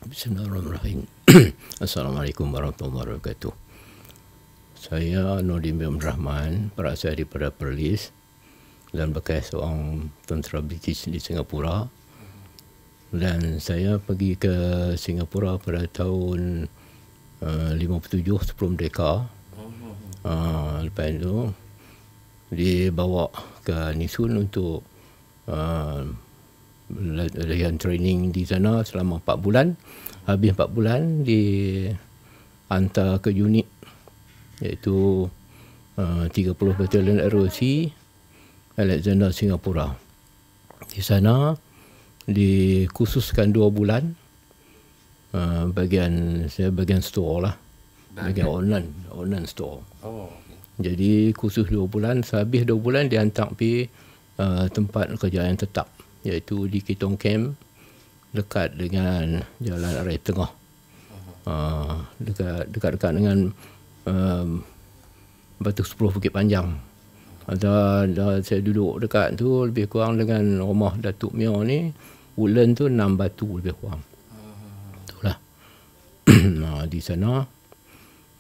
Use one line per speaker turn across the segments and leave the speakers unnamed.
Bismillahirrahmanirrahim. Assalamualaikum warahmatullahi wabarakatuh. Saya Nordin bin Rahman, berasal daripada Perlis dan bekas seorang tentera British di Singapura. Dan saya pergi ke Singapura pada tahun 57 sebelum merdeka. Lepas itu dibawa ke Nisun untuk latihan training di sana selama 4 bulan. Habis 4 bulan dihantar ke unit iaitu 30 Batalion ROC Alexander Singapura. Di sana dikhususkan 2 bulan saya bagian store lah, bagian online store. Jadi khusus 2 bulan, sehabis 2 bulan dihantar pergi tempat kerja yang tetap, iaitu di Ketong Camp, dekat dengan Jalan Raya Tengah, dekat dengan Batu 10 Bukit Panjang. Saya duduk dekat tu lebih kurang dengan rumah Datuk Mio ni, Woodland tu 6 batu lebih kurang. Itulah. Di sana,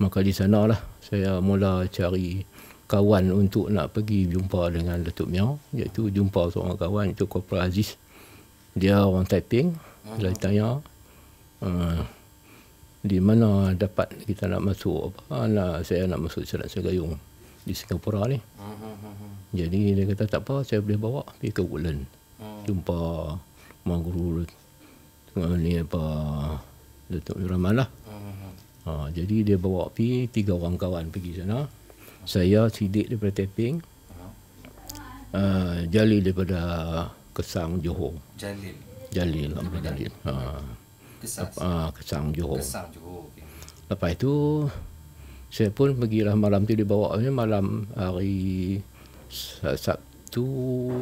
maka di sanalah saya mula cari kawan untuk nak pergi jumpa dengan Datuk Mio, iaitu jumpa seorang kawan, itu Corporal Aziz. Dia orang Taiping. Saya tanya di mana dapat kita nak masuk saya nak masuk Silat Segayung di Singapura ni. Jadi dia kata tak apa, saya boleh bawa pergi ke Woodland, jumpa mak guru ni Datuk Rahman lah. Jadi dia bawa pergi 3 orang kawan pergi sana. Saya Sidik daripada Taiping, Jalil daripada Kesang, Johor. Jalil. Kesang, Johor. Lepas itu saya pun pergilah malam tu, dibawa malam hari Sabtu,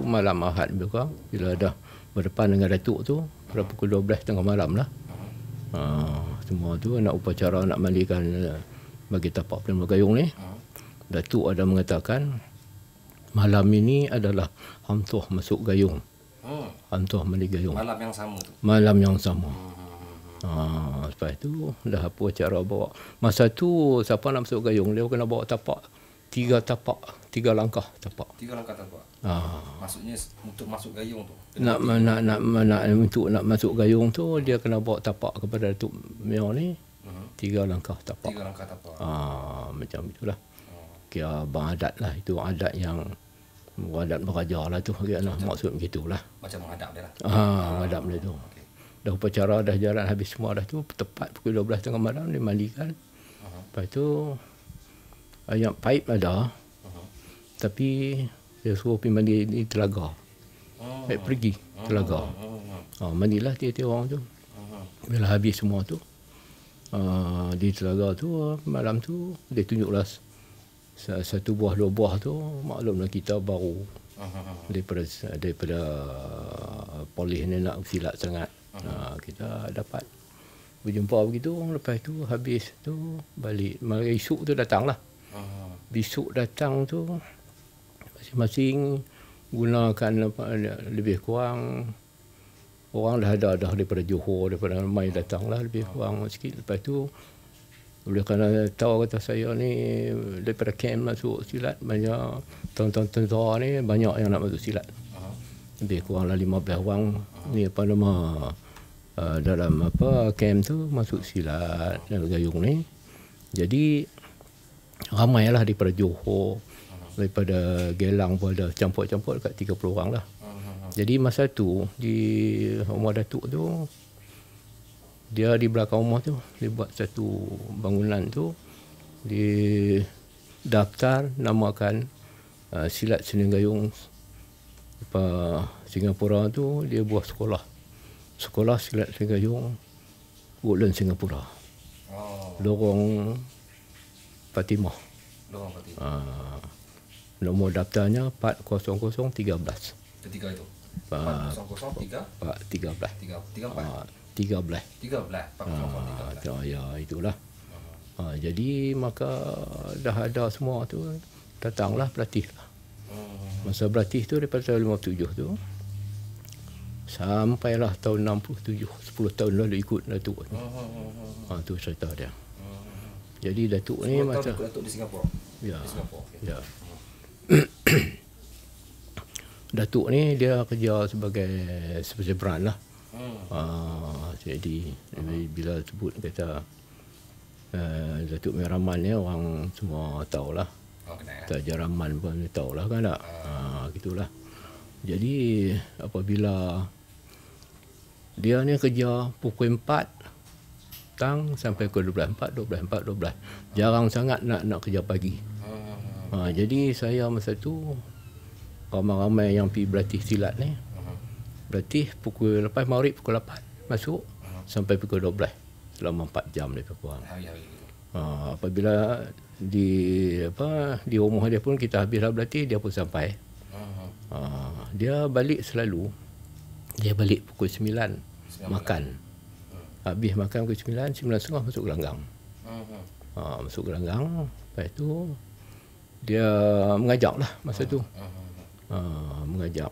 malam Ahad juga. Bila dah berdepan dengan Datuk tu, pada pukul 12 tengah malam lah. Semua tu nak upacara, nak mandikan bagi tapak Perdana Gayung ni. Datuk ada mengatakan malam ini adalah hantuh masuk gayung. Hantuh mandi gayung. Malam yang sama tu. Malam yang sama. Lepas tu dah apa cara bawa. Masa tu siapa nak masuk gayung, dia kena bawa tapak 3 langkah tapak. 3 langkah tapak. Maksudnya untuk masuk gayung tu. Untuk nak masuk gayung tu dia kena bawa tapak kepada Datuk Mio ni. 3 langkah tapak. 3 langkah tapak. Macam itulah. Kira adat lah, itu adat yang adat beraja lah tu, maksud begitulah. Macam menghadap dia lah. Menghadap dia tu. Dah upacara dah jalan habis semua dah tu, tepat pukul 12 tengah malam dimandikan. Lepas tu ayam paip ada, tapi dia suruh pergi mandi di telaga. Pergi telaga. Mandilah tiap-tiap orang tu. Bila habis semua tu, di telaga tu malam tu dia tunjuklah 1 buah 2 buah tu, maklumlah kita baru daripada polis ni nak silat sangat. Kita dapat berjumpa begitu. Lepas tu habis tu balik, esok tu datang lah. Besok datang tu masing-masing gunakan lebih kurang, orang dah ada daripada Johor, daripada Mai datang lah lebih kurang sikit. Lepas tu oleh kerana tahu kata saya ni daripada camp masuk silat, banyak tuan-tuan ni banyak yang nak masuk silat. Lebih kuranglah 15 orang ni dalam camp tu masuk silat dan gayung ni. Jadi ramailah daripada Johor, daripada Gelang pun ada, campur-campur dekat 30 orang lah. Jadi masa tu di rumah Datuk tu, dia di belakang rumah tu, dia buat satu bangunan tu, di daftar namakan Silat Seni Gayung Singapura tu, dia buat sekolah Silat Seni Gayung Woodland Singapura. Lorong Fatimah. Nombor daftarnya 40013. Ketiga itu 13. Ya, itulah. Jadi maka dah ada semua tu, datanglah pelatih lah. Masa berlatih tu daripada tahun 57 tu, Sampailah tahun 67, 10 tahun lalu ikut Datuk ni. Tu cerita dia. Jadi Datuk ni
masa Datuk di Singapura.
Ya.
Di Singapura. Okay.
Ya. Datuk ni dia kerja sebagai brand lah. Jadi bila sebut kata Datuk Meraman ni orang semua tahulah. Saja Rahman pun tahulah kan tak. Gitulah. Jadi apabila dia ni kerja pukul 4 petang sampai pukul 12. Jarang sangat nak kerja pagi. Jadi saya masa tu ramai-ramai yang pergi berlatih silat ni. Berlatih pukul lepas maghrib pukul 8 masuk sampai pukul 12. Selama 4 jam lebih kurang. Apabila di rumah dia pun kita habislah berlatih, dia pun sampai. Dia balik selalu. Dia balik pukul 9 makan. Habis makan pukul 9:30 masuk gelanggang. Masuk gelanggang. Lepas tu dia mengajak lah masa tu. Mengajak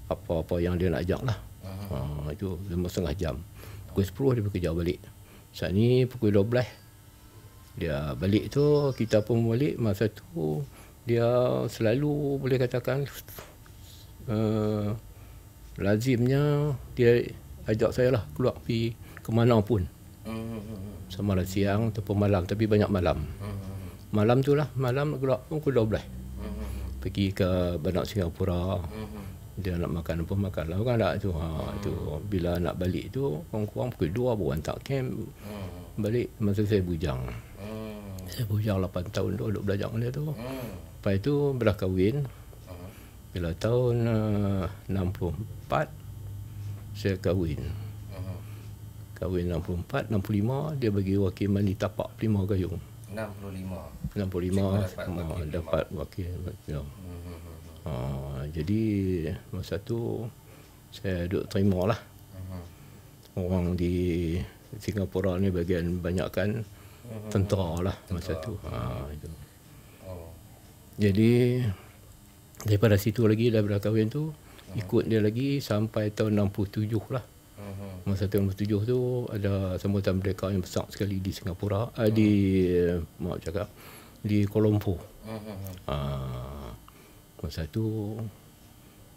apa-apa yang dia nak ajak lah. Itu 5.5 jam. Pukul 10 dia bekerja balik. Saat ni pukul 12 dia balik tu, kita pun balik. Masa tu dia selalu boleh katakan lazimnya dia ajak saya lah keluar pergi ke mana pun. Sama lah siang ataupun malam, tapi banyak malam. Malam tu lah, malam keluar pukul 12. Pergi ke Bandar Singapura. Dia nak makan apa makan lah kan tak tu. Tu bila nak balik tu kurang-kurang pukul 2 baru hantar camp. Balik masa saya bujang. Saya bujang 8 tahun tu duduk belajar dengan dia tu. Lepas tu dah kahwin. Bila tahun 64 saya kahwin. Kahwin 64, 65 dia bagi wakil mandi tapak 5 gayung. 65 dapat wakil. Ya. Jadi masa tu saya duduk terima lah. Orang di Singapura ni bagian banyakkan tentera lah masa tu. Itu. Jadi daripada situ lagi, daripada kahwin tu ikut dia lagi sampai tahun 67 lah. Masa tahun 67 tu ada sambutan merdeka yang besar sekali di Singapura, di Kuala Lumpur. Masa tu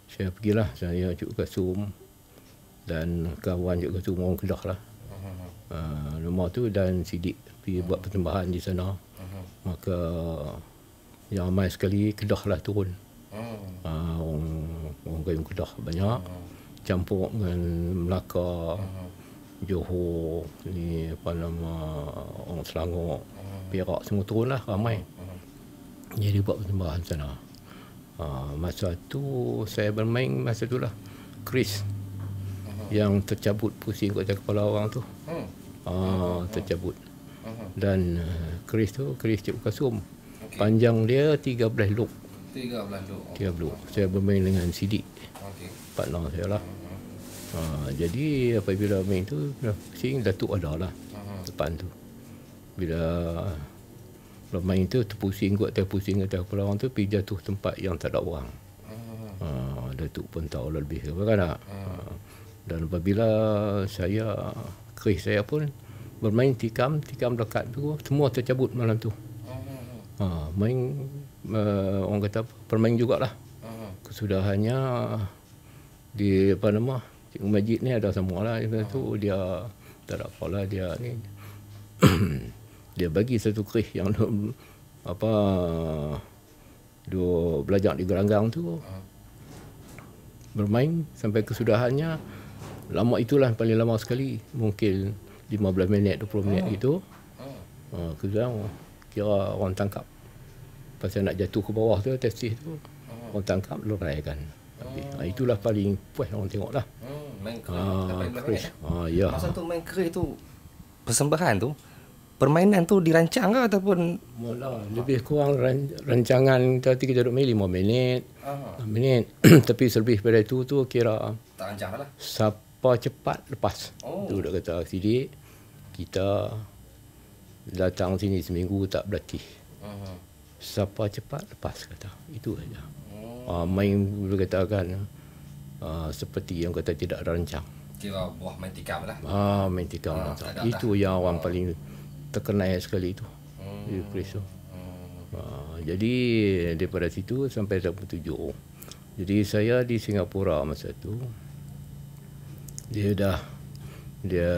saya pergilah, saya Cuk Kasum dan kawan Cuk Kasum orang Kedah lah. Rumah tu dan Sidik pergi buat persembahan di sana. Maka yang ramai sekali Kedah lah turun. Orang Gayung Kedah banyak. Campur dengan Melaka, Johor, ni apa nama, orang Selangor, Perak, semua turun lah ramai. Jadi buat persembahan sana. Masa tu saya bermain masa tu lah Chris yang tercabut pusing kat kepala orang tu. Tercabut. Dan Chris tu Chris Cik Kasum. Panjang dia 13 luk. 13 luk. Saya bermain dengan Sidik. Partner saya lah. Jadi apabila main tu pusing, Datuk ada lah depan tu. Bila main tu terpusing kot, terpusing atas kepala orang tu, pergi jatuh tempat yang tak ada orang. Datuk pun tahu lebih apa kan tak. Dan apabila Chris saya pun bermain tikam dekat tu, semua tercabut malam tu. Main orang kata permain jugalah. Kesudahannya di apa nama Cikgu Majid ni ada semua lah. Tu dia tak ada apa lah, dia ni dia bagi satu Chris yang dua belajar di gelanggang tu, bermain sampai kesudahannya. Lama itulah paling lama sekali, mungkin 15 minit 20 minit gitu. Kemudian kira orang tangkap pasal nak jatuh ke bawah tu, tesis tu orang tangkap, luraikan. Itulah paling puas orang tengok lah.
Main Chris.
Ya.
Masa tu main Chris tu, persembahan tu, permainan tu dirancang ke ataupun?
Lebih kurang rancangan tadi kita duduk main 5 minit, 6 minit. Tapi selebih pada itu tu kira
tak rancang lah.
Siapa cepat lepas. Tu dah kata Sidik, kita datang sini seminggu tak berlatih. Siapa cepat lepas kata. Itu saja. Main boleh katakan seperti yang kata tidak ada rancang.
Kira buah main tikam lah.
Main tikam. Itu yang orang paling terkenal sekali itu. Di Perlis tu. Jadi daripada situ sampai 87. Jadi saya di Singapura masa tu. Dia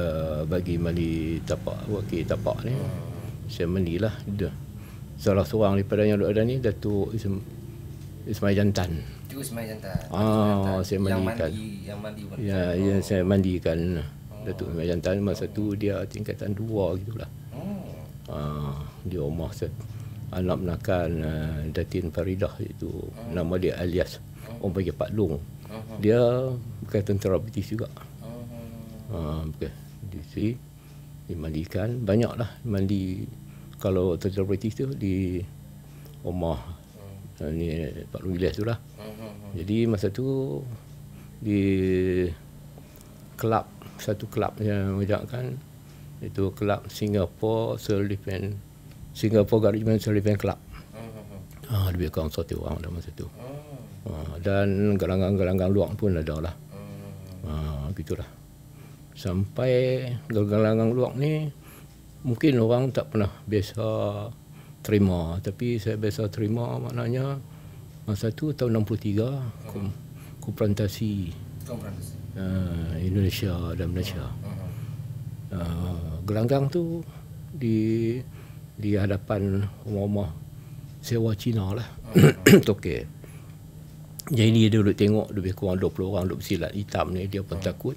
bagi mandi tapak, wakil tapak ni. Saya mandilah. Salah seorang daripada yang ada ni Datuk Ismail Jantan.
Itu Ismail Jantan.
Saya mandikan.
Yang mandi.
Ya, saya mandikan Datuk Ismail Jantan. Masa tu dia tingkatan 2 gitulah. Dia rumah anak menakan Datin Faridah itu. Nama dia alias orang panggil Pak Long. Dia bukan tentera British juga. Bukan. Dimandikan. Banyaklah mandi. Kalau tentera British tu di rumah ni Pak Long Ilyas tu lah. Jadi masa tu di satu kelab yang mengajakkan itu kelab Singapore Garrison Self-Defense Club. Lebih kurang 100 orang dalam masa tu. Dan gelanggang-gelanggang luar pun ada lah. Gitulah. Sampai gelanggang luar ni mungkin orang tak pernah biasa terima, tapi saya biasa terima. Maknanya masa tu tahun 63 Konfrontasi Indonesia dan Malaysia. Gelanggang tu di hadapan rumah sewa Cina lah. Tokek. Jadi dia duduk tengok lebih kurang 20 orang duduk bersilat hitam ni. Dia pun takut.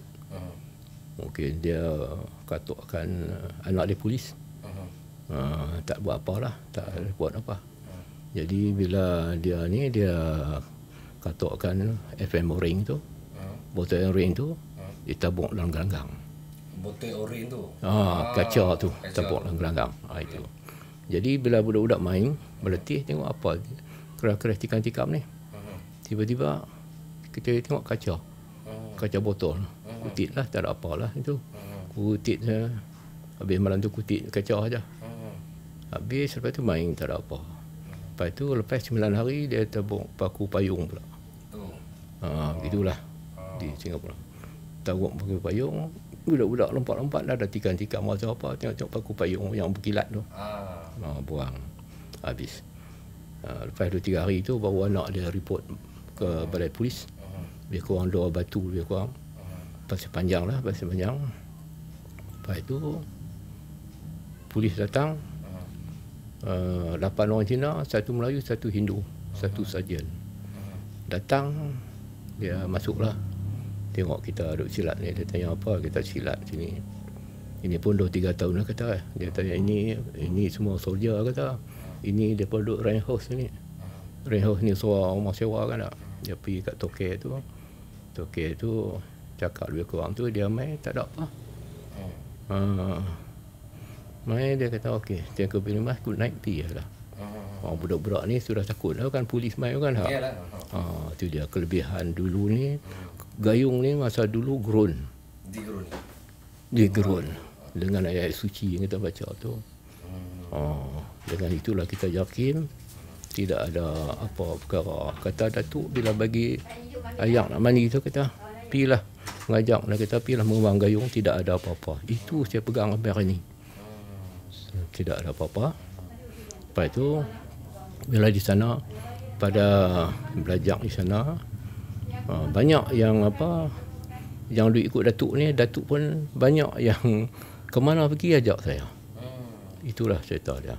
Mungkin dia katukkan anak dia polis. Tak buat apalah. Tak buat apa. Jadi bila dia katukkan FM ring tu. Botol ring tu. Dia tabung dalam gelanggang.
Botol ring tu?
Kaca tu. Tabung dalam gelanggang. Itu. Jadi bila budak-budak main, berletih tengok apa. Keras-keras tikam-tikam ni. Tiba-tiba kita tengok kaca. Kaca botol. Kutit lah, tak ada apalah itu. Kutit saya. Habis malam tu kutit kaca aja. Habis lepas tu main, tak ada apa. Lepas tu lepas 9 hari dia tabung paku payung pula. Gitulah di Singapura. Tabung paku payung. Budak-budak lompat-lompat dah ada tikam-tikam macam apa. Tengok-tengok paku payung yang berkilat tu. Buang. Habis. Lepas 2-3 hari tu baru anak dia report ke balai polis. Lebih kurang 2 batu lebih kurang. Pasal panjang lah. Lepas itu polis datang. 8 orang Cina, 1 Melayu, 1 Hindu, 1 sarjan. Datang, dia masuklah. Tengok kita duduk silat ni. Dia tanya apa, kita silat sini. Ini pun 2-3 tahun lah kata. Dia tanya ini semua soldier kata. Ini dia pun duduk ranch house ni. Ranch house ni rumah sewa kan tak. Dia pergi kat Tokek tu. Tokek tu cakap lebih kurang tu dia main tak ada apa. Main dia kata okey, tengok pilih mas aku naik pergi lah. Budak-budak ni sudah takut lah kan polis main kan. Tu dia kelebihan dulu ni. Gayung ni masa dulu gerun. Digerun. Dengan ayat suci yang kita baca tu. Dengan itulah kita yakin tidak ada apa perkara. Kata Datuk bila bagi ayak nak mandi tu kata, pilah mengajak nak kata pilah mengembang gayung tidak ada apa-apa. Itu saya pegang sampai hari ni. Tidak ada apa-apa. Lepas itu bila di sana pada belajar di sana banyak yang yang duk ikut Datuk ni, Datuk pun banyak yang ke mana pergi ajak saya. Itulah cerita dia.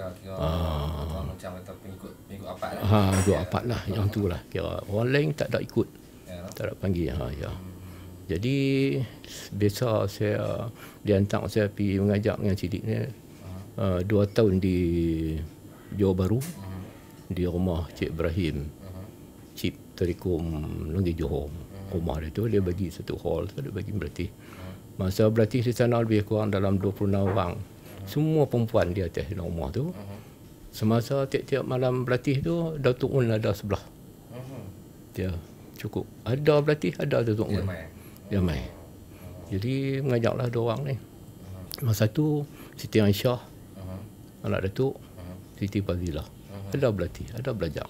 Macam kata pengikut apat lah.
Pengikut apat lah. Yang tu lah. Kira orang lain tak ada ikut. Tak ada panggil. Jadi biasa saya dihantar saya pergi mengajak dengan Cidik ni 2 tahun di Johor Bahru. Di rumah Cik Ibrahim. Cip Terikum Negeri Johor. Rumah dia tu dia bagi satu hall tu dia bagi berlatih. Masa berlatih di sana lebih kurang dalam 26 orang. Semua perempuan di atas rumah tu. Semasa tiap-tiap malam berlatih tu Datuk Un ada sebelah. Dia cukup. Ada berlatih, ada Datuk Un. Dia main. Jadi mengajaklah 2 orang ni. Masa tu Siti Aisyah, anak Datuk, Siti Fadilah. Ada berlatih, ada belajar.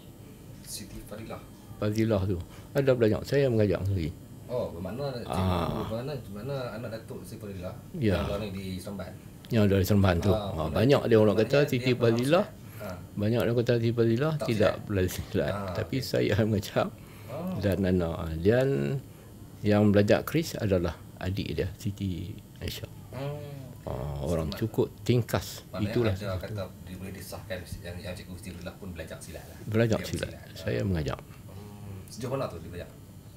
Siti Fadilah.
Fadilah tu. Ada banyak saya mengajar sendiri.
Oh, bermakna mana anak Datuk Siti Fadilah
Ya.
yang ni di Seremban.
Yang dari Seremban tu. Banyak dia orang kata Siti Fadilah. Banyak orang kata Siti Fadilah tidak belajar silat. Tapi saya mengajar dan anak. Dan yang belajar keris adalah adik dia, Siti Aisyah. Orang cukup tingkas.
Maknanya
Itulah.
ada kata boleh disahkan yang Cikgu Siti Fadilah pun belajar silat lah.
Belajar silat. Saya mengajar.
Sejauh mana tu dia belajar?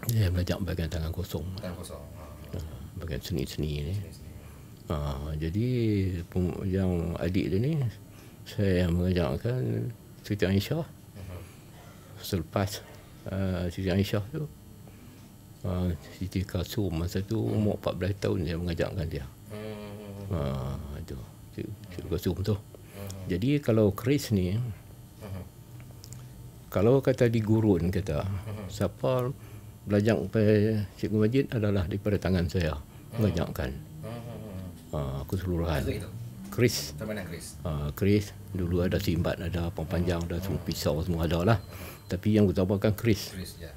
Saya belajar bahagian tangan kosong.
Tangan kosong.
Bahagian seni-seni ni. Jadi yang adik dia ni saya mengajarkan Siti Aisyah. Selepas Siti Aisyah tu Siti Kasum masa tu umur 14 tahun dia mengajarkan dia. Itu Siti Kasum tu. Jadi kalau keris ni kalau kata di gurun kata siapa belajar kepada Cikgu Majid adalah daripada tangan saya mengajarkan keseluruhan keris.
Permainan keris.
Keris dulu ada simbat, ada pempanjang, ada semua pisau semua ada lah. Tapi yang utamakan keris.
Keris ya.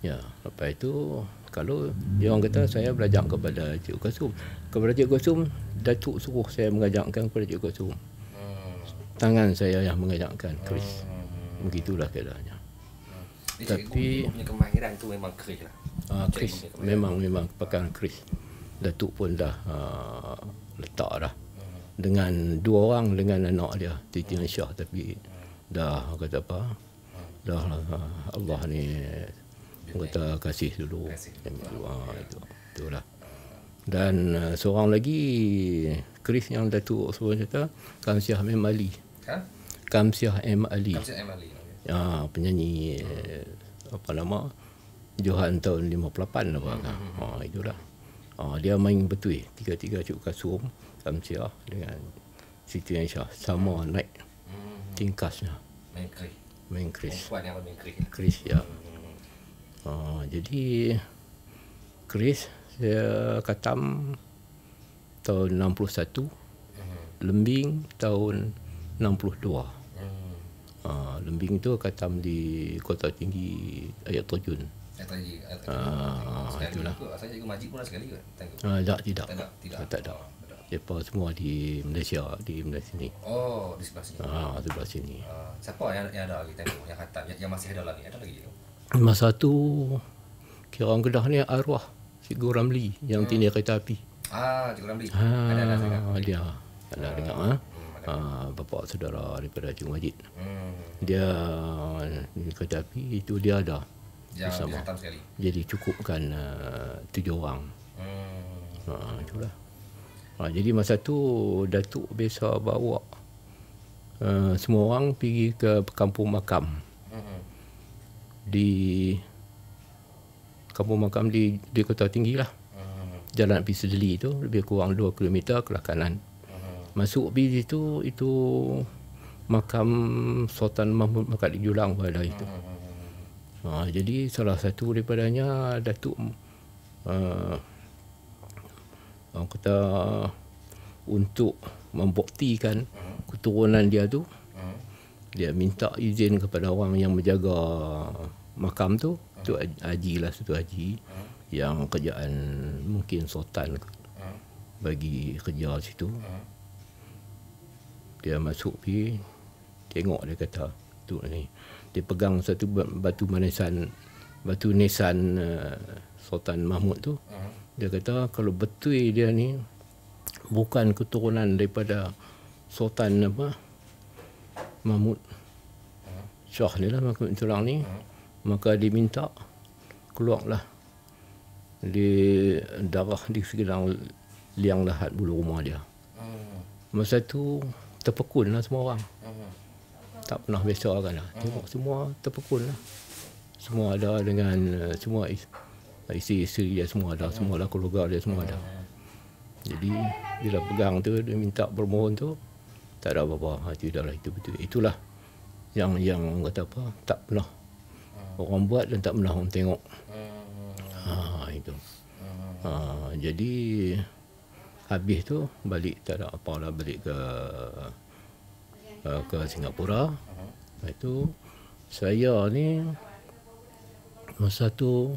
Ya, lepas itu kalau dia orang kata saya belajar kepada Cikgu Kasum. Kepada Cikgu Kasum, Datuk suruh saya mengajarkan kepada Cikgu Kasum. Tangan saya yang mengajarkan keris. Begitulah keadaannya. Tapi
punya kemahiran tu memang keris lah.
Keris memang pakaian keris. Datuk pun dah letak dah. Dengan dua orang dengan anak dia Siti Aisyah, tapi dah kata apa? Dah Allah ni kata kasih dulu. Itulah. Dan seorang lagi keris yang Datuk suruh kata Kamsiah M Ali. Kamsiah M Ali.
Kamsiah M Ali.
Penyanyi apa nama? Johan tahun 58 apa kan. Itulah. Dia main betul tiga-tiga Cikgu Kasum, Kamsiah dengan Siti Aisyah sama naik tingkasnya. Main keris.
Perempuan yang main keris.
Keris ya. Jadi keris saya katam tahun 61, lembing tahun 62. Lembing tu katam di Kota Tinggi Ayat Terjun.
Itulah. Saya Cikgu Majid pun sekali ke?
Tak ada. Mereka semua di Malaysia ni.
Oh, di sebelah sini.
Sebelah sini.
Siapa yang ada lagi tengok yang khatam yang masih ada lagi? Ada lagi tu?
Masa tu kira orang Kedah ni arwah Cikgu Ramli yang tindak kereta api.
Cikgu Ramli. Ada
Dia ada dengar bapa saudara daripada Cikgu Majid. Dia kereta api itu dia ada.
Yang khatam sekali.
Jadi cukupkan 7 orang. Itulah. Jadi masa tu Datuk biasa bawa semua orang pergi ke kampung makam. Di kampung makam di Kota Tinggi lah. Jalan pergi Sedeli tu lebih kurang 2 km ke kanan. Masuk pergi situ itu makam Sultan Mahmud Makad Julang pada itu. Jadi salah satu daripadanya Datuk orang kata untuk membuktikan keturunan dia tu, dia minta izin kepada orang yang menjaga makam tu, tu haji lah, satu haji yang kerjaan mungkin sultan bagi kerja situ. Dia masuk pergi tengok, dia kata tu ni dia pegang satu batu nisan Sultan Mahmud tu. Dia kata kalau betul dia ni bukan keturunan daripada Sultan Mahmud Shah ni lah, Mahmud Tulang ni, maka diminta keluarlah di darah di sekitar liang lahat bulu rumah dia. Masa tu terpekun lah semua orang. Tak pernah biasa kan lah. Tengok semua terpekun lah. Semua ada dengan semua isteri dia semua ada, semua lah keluarga dia semua ada. Jadi bila pegang tu dia minta bermohon tu tak ada apa-apa. Tidaklah, itu betul. Itulah yang kata apa, tak pernah orang buat dan tak pernah orang tengok. Itu. Jadi habis tu balik, tak ada apa lah, balik ke Singapura. Lepas tu saya ni Masa tu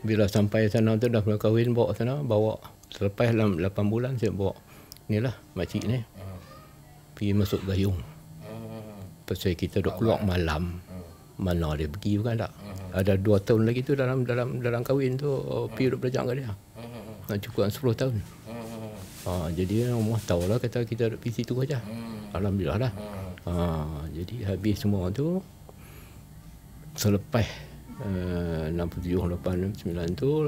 bila sampai sana tu dah mula kahwin, bawa sana, bawa selepas 8 bulan saya bawa inilah makcik ni pergi masuk gayung. Pasal kita duk keluar malam, mana dia pergi bukan tak. Ada 2 tahun lagi tu dalam kahwin tu pergi duk belajar kat dia. Nak cukup 10 tahun. Jadi rumah tahulah kata kita duk pergi situ aja. Alhamdulillah lah. Jadi habis semua tu selepas 67, 89 tu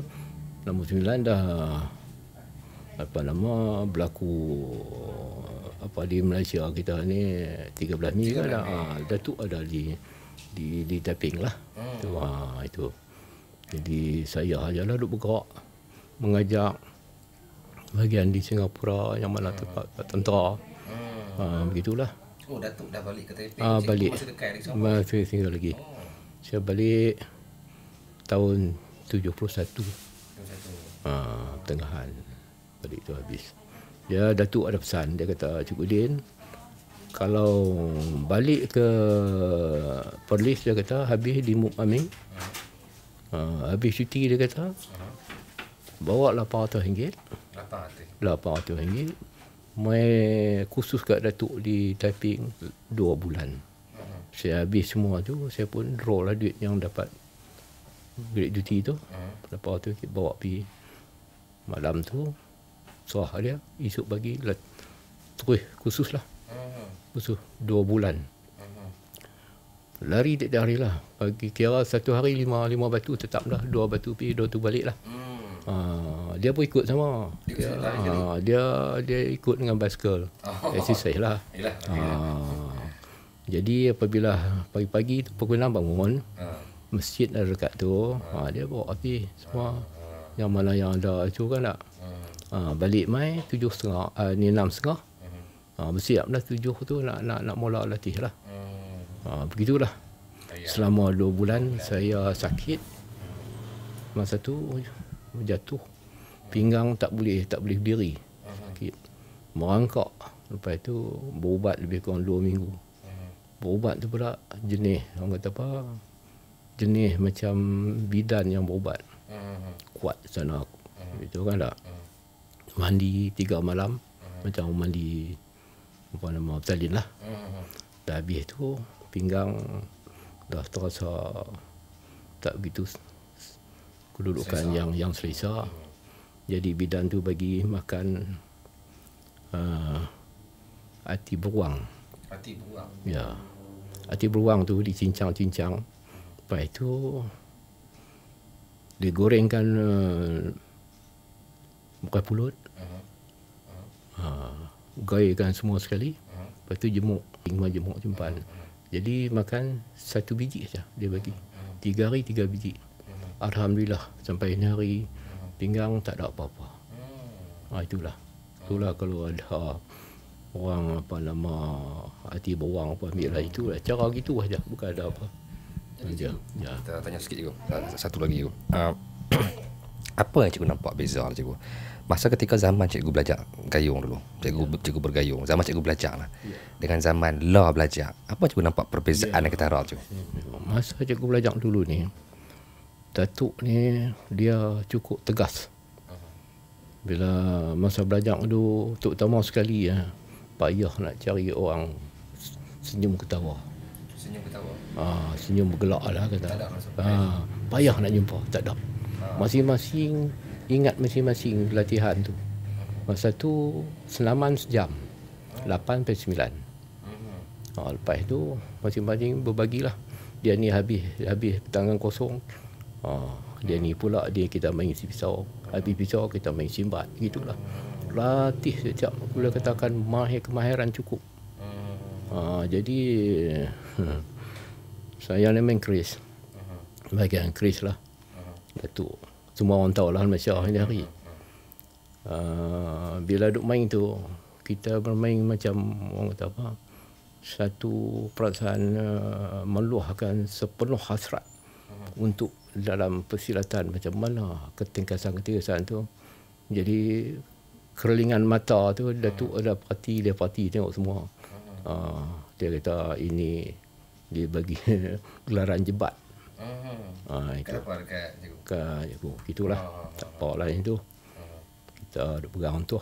69 dah berlaku di Malaysia kita ni 13 Mei kan dah. Datuk ada di taping lah. Itu. Jadi saya ajalah duk bergerak mengajak bahagian di Singapura yang mana tempat tentera. Begitulah.
Datuk dah balik ke Taiping.
Balik.
Masih dekat lagi.
Masih tinggal lagi. Saya balik tahun 71. Tengahan balik tu habis. Dia Datuk ada pesan, dia kata, Cikgu Din, kalau balik ke Perlis, dia kata habis di Muk Amin, habis cuti, dia kata bawa RM800. RM800 mai khusus kat Datuk di Taiping 2 bulan. Saya habis semua tu, saya pun draw lah duit yang dapat duit cuti tu. Lepas tu kita bawa pergi. Malam tu serah dia, esok pagi terus khusus lah. Khusus 2 bulan. Lari tiap hari lah. Pagi kira 1 hari 5 batu tetap lah. 2 batu pergi, 2 tu balik lah. Dia pun ikut sama. Dia ikut dengan basikal. Exercise lah. Jadi apabila pagi-pagi tu pukul 6 bangun, masjid ada dekat tu, dia bawa api semua. Yang mana yang ada itu kan tak. Balik mai 7.30, ni 6.30. Bersiap dah 7 tu nak mula latih lah. Begitulah. Selama 2 bulan saya sakit. Masa tu jatuh, pinggang tak boleh berdiri, sakit, merangkak. Lepas tu berubat lebih kurang 2 minggu. Berubat tu pula jenis, orang kata apa, jenis macam bidan yang berubat, kuat sana. Itu kan tak. Mandi 3 malam, macam mandi bersalin lah. Dah habis tu pinggang dah terasa tak begitu kedudukan yang selesa. Jadi bidan tu bagi makan hati beruang. Ya. Hati beruang tu dicincang-cincang. Lepas tu digorengkan bukan pulut. Gairkan semua sekali. Lepas tu jemuk jempan. Jadi makan 1 biji saja dia bagi. 3 hari 3 biji. Alhamdulillah sampai ini hari pinggang tak ada apa-apa. Itulah kalau ada orang hati beruang apa ambil lah, itulah cara gitu aja, bukan ada apa.
Kita tanya sikit cikgu. Satu lagi cikgu. Apa yang cikgu nampak beza cikgu? Masa ketika zaman cikgu belajar gayung dulu, cikgu bergayung, zaman cikgu belajar lah, dengan zaman belajar, apa cikgu nampak perbezaan yang kita harap cikgu?
Masa cikgu belajar dulu ni, Datuk ni dia cukup tegas. Bila masa belajar dulu, terutama sekali payah nak cari orang senyum ketawa. Senyum bergelak lah kata. Payah nak jumpa, tak ada. Masing-masing ingat masing-masing latihan tu. Masa tu senaman sejam, 8 sampai 9. Lepas tu masing-masing berbagilah. Dia ni habis tangan kosong. Dia ni pula kita main si pisau. Habis pisau kita main simbat. Gitulah. Latih setiap, boleh katakan kemahiran cukup. Jadi saya ni main keris. Bahagian keris lah. Datuk. Semua orang tahu lah Malaysia ini hari. Bila duk main tu, kita bermain macam orang kata apa, satu perasaan meluahkan sepenuh hasrat untuk dalam persilatan macam mana ketingkasan tu. Jadi kerlingan mata tu Datuk ada parti tengok semua. Dia kata ini dia bagi gelaran jebat. Itu.
Kenapa dekat cikgu?
Cikgu. Itulah. Tak apa lain tu. Kita duk pegang tu.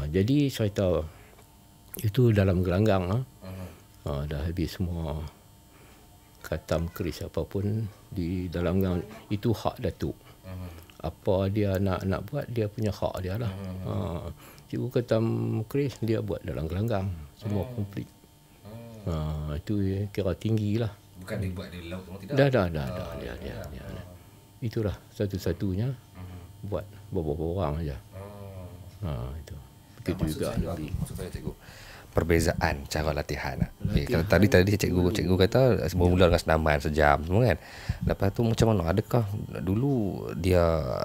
Jadi cerita itu dalam gelanggang. Dah habis semua khatam keris apapun di dalam gang. Itu hak Datuk. Apa dia nak buat, dia punya hak dia lah. Cikgu khatam keris, dia buat dalam gelanggang. Semua komplit. Itu kira tinggi lah.
Bukan dia buat di laut semua, tidak?
Dah. Dia. Itulah satu-satunya buat beberapa orang aja. Itu. Begitu juga lebih.
Maksud saya cikgu, perbezaan cara latihan. Kalau tadi cikgu kata bermula dengan senaman sejam semua kan. Lepas tu macam mana, adakah dulu dia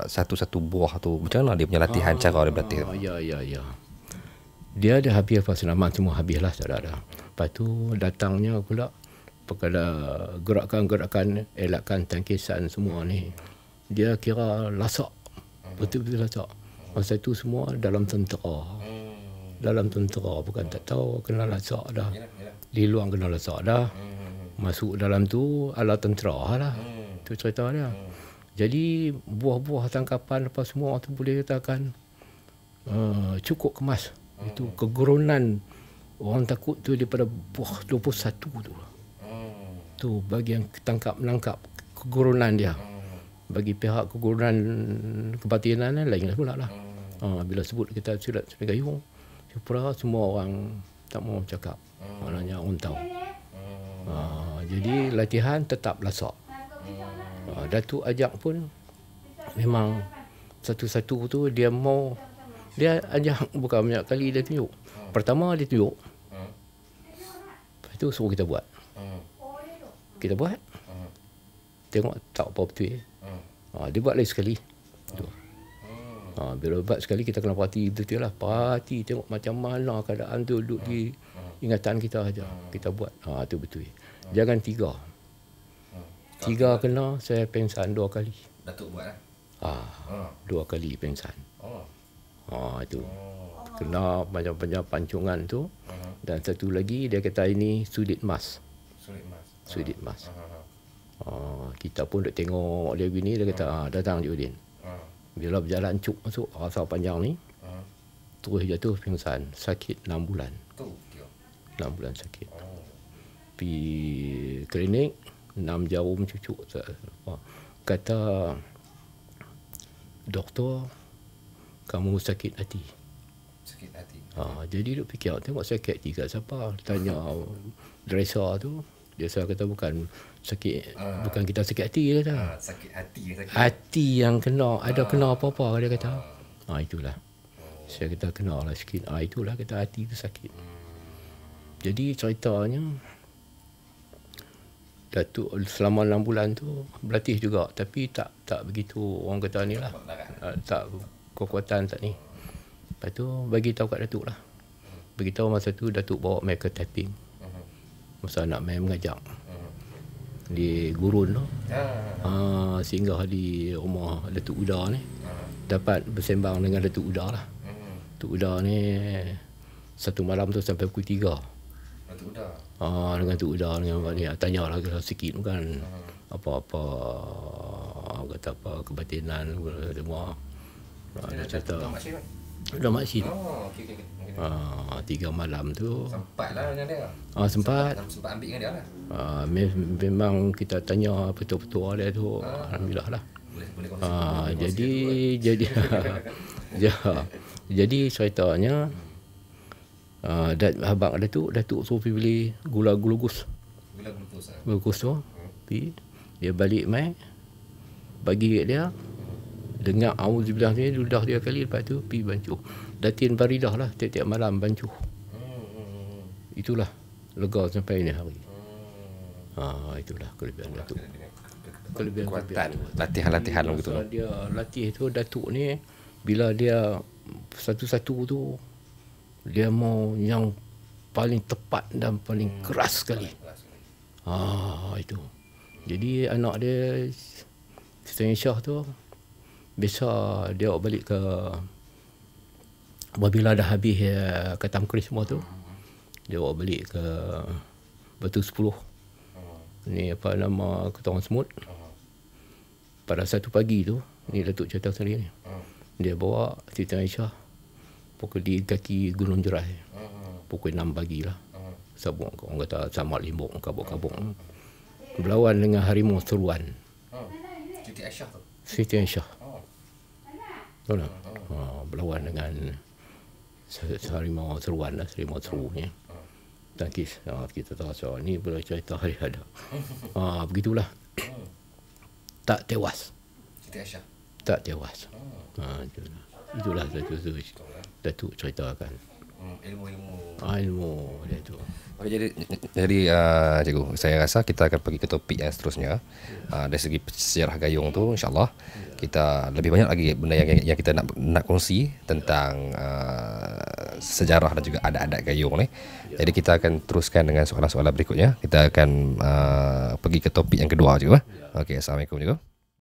satu-satu buah tu macam mana dia punya latihan, cara dia berlatih?
Ya. Dia dah habis senaman semua, habislah saudara. Lepas tu datangnya pula perkara gerakan-gerakan elakkan tangkisan semua ni. Dia kira lasak. Betul-betul lasak. Masa tu semua dalam tentera. Dalam tentera, bukan tak tahu kena lasak dah. Di luar kena lasak dah. Masuk dalam tu ala tentera lah. Tu cerita dia. Jadi buah-buah tangkapan apa semua tu boleh katakan cukup kemas. Itu kegerunan orang takut tu daripada buah 21 tu. Tu bagi yang menangkap kegurunan dia. Bagi pihak kegurunan kebatinan lain pula lah. Bila sebut kita silat gayung, pura semua orang tak mau cakap. Maknanya orang tahu. Jadi latihan tetap lasak. Datuk ajak pun memang satu-satu tu dia mau, dia ajak bukan banyak kali dia tunjuk. Pertama dia tunjuk. Lepas tu suruh kita buat. Kita buat. Tengok tak apa betul. Dia buat lagi sekali. Bila buat sekali kita kena perhati betul lah. Perhati tengok macam mana keadaan tu duduk di ingatan kita aja. Kita buat. Tu betul. Jangan 3. 3 kena, saya pengsan 2 kali.
Datuk buat lah?
2 kali pengsan. Itu. Kena banyak-banyak pancungan tu. Dan satu lagi dia kata ini sudit emas. Sudit emas. Kita pun duk tengok dia begini, dia kata datang Jodin. Bila berjalan cuk masuk rasa panjang ni, terus jatuh pingsan, sakit 6 bulan. 6 bulan sakit. Pergi klinik, 6 jarum cucuk. Kata doktor, kamu sakit hati.
Sakit hati.
Jadi duk fikir, tengok sakit hati kat siapa? Tanya dresser tu. Dia kata bukan sakit, bukan kita sakit hati, dia kata.
Sakit hati yang sakit.
Hati yang kena, ada kena apa-apa, dia kata. Itulah. Saya kata kena lah sikit. Itulah kata hati tu sakit. Jadi ceritanya Datuk selama 6 bulan tu berlatih juga, tapi tak begitu orang kata ni lah. Tak kekuatan tak ni. Lepas tu bagi tahu kat Datuk lah. Beritahu masa tu Datuk bawa mai ke typing. Masa nak main mengajak di gurun tu, singgah di rumah Datuk Uda ni, dapat bersembang dengan Datuk Uda lah. Datuk Uda ni satu malam tu sampai pukul 3.
Datuk Uda?
Dengan Datuk Uda, dengan dia tanya lah sikit kan, apa-apa kata apa kebatinan semua. Dia cerita Udah maksin.
Okey.
3 malam tu.
Sempat lah dengan dia.
Sempat
ambil dengan dia lah.
Memang kita tanya betul-betul dia tu. Alhamdulillah lah.
Boleh
jadi ceritanya abang Datuk suruh pergi beli gula glukus. Glukus tu. Dia balik mai bagi kat dia. Dengar auzubillah ni ludah 3 kali, lepas tu pergi bancuh. Datin baridah lah tiap-tiap malam bancuh. Itulah lega sampai ni hari. Itulah kelebihan Datuk.
Kekuatan latihan-latihan gitu.
Dia latih tu Datuk ni, bila dia satu-satu tu dia mau yang paling tepat dan paling keras sekali. Itu. Jadi anak dia Siti Syah tu biasa dia balik ke, apabila dah habis khatam keris semua tu, dia bawa balik ke Batu 10. Ni apa nama Ketawang Semut. Pada satu pagi tu, ni Datuk cerita saya ni. Dia bawa Siti Aisyah pukul di kaki Gunung Jerai. Pukul 6 pagi lah. Sabuk, orang kata sama limbuk, kabuk-kabuk. Berlawan dengan harimau seruan.
Siti Aisyah tu?
Siti Aisyah. Tahu tak? Berlawan dengan harimau seruan lah, harimau serunya. Tangkis. Kita tahu soal ni boleh cerita hari ada. Begitulah. Tak tewas.
Siti Aisyah?
Tak tewas. Itulah Datuk ceritakan. Ilmu dia tu.
Okay, jadi cikgu, saya rasa kita akan pergi ke topik yang seterusnya. Dari segi sejarah gayung tu, insyaAllah kita lebih banyak lagi benda yang kita nak kongsi tentang sejarah dan juga adat-adat gayung ni. Jadi kita akan teruskan dengan soalan-soalan berikutnya. Kita akan pergi ke topik yang kedua, cikgu. Okey, assalamualaikum, cikgu.